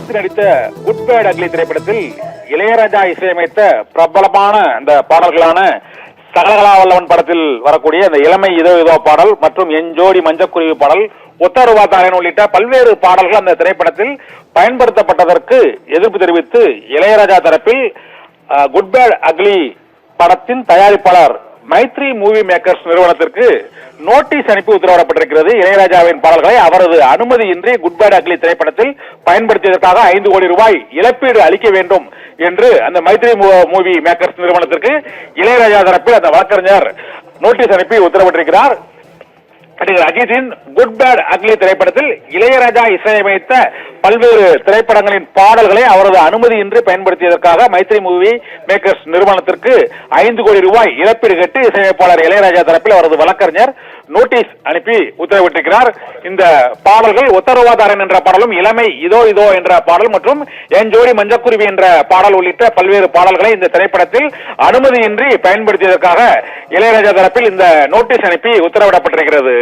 அஜித் நடித்த good bad ugly திரைப்படத்தில் இளையராஜா இசையமைத்த பிரபலமான அந்த பாடல்களான சகலகலாவல்லவன் படத்தில் வரக்கூடிய அந்த இளமை இதோ இதோ பாடல் மற்றும் என் ஜோடி மஞ்சக்குருவி பாடல் ஒத்தருவா தாரன் உள்ளிட்ட பல்வேறு பாடல்கள் அந்த திரைப்படத்தில் பயன்படுத்தப்பட்டதற்கு எதிர்ப்பு தெரிவித்து இளையராஜா தரப்பில் குட் பேட் அக்லி படத்தின் தயாரிப்பாளர் மைத்ரி மூவி மேக்கர்ஸ் நிறுவனத்திற்கு நோட்டீஸ் அனுப்பி உத்தரவிடப்பட்டிருக்கிறது. இளையராஜாவின் பாடல்களை அவரது அனுமதியின்றி குட் பேட் அக்லி திரைப்படத்தில் பயன்படுத்தியதற்காக 5 கோடி ரூபாய் இழப்பீடு அளிக்க வேண்டும் என்று அந்த மைத்ரி மூவி மேக்கர்ஸ் நிறுவனத்திற்கு இளையராஜா தரப்பில் அந்த வழக்கறிஞர் நோட்டீஸ் அனுப்பி உத்தரவிட்டிருக்கிறார். அஜித்தின் குட் பேட் அக்லி திரைப்படத்தில் இளையராஜா இசையமைத்த பல்வேறு திரைப்படங்களின் பாடல்களை அவரது அனுமதியின்றி பயன்படுத்தியதற்காக மைத்ரி மூவி மேக்கர்ஸ் நிறுவனத்திற்கு 5 கோடி ரூபாய் இழப்பீடு கேட்டு இசையமைப்பாளர் இளையராஜா தரப்பில் அவரது வழக்கறிஞர் நோட்டீஸ் அனுப்பி உத்தரவிட்டிருக்கிறார். இந்த பாடல்கள் ஒத்தருவாதாரன் என்ற பாடலும் இளமை இதோ இதோ என்ற பாடல் மற்றும் என் ஜோடி மஞ்சக்குருவி என்ற பாடல் உள்ளிட்ட பல்வேறு பாடல்களை இந்த திரைப்படத்தில் அனுமதியின்றி பயன்படுத்தியதற்காக இளையராஜா தரப்பில் இந்த நோட்டீஸ் அனுப்பி உத்தரவிடப்பட்டிருக்கிறது.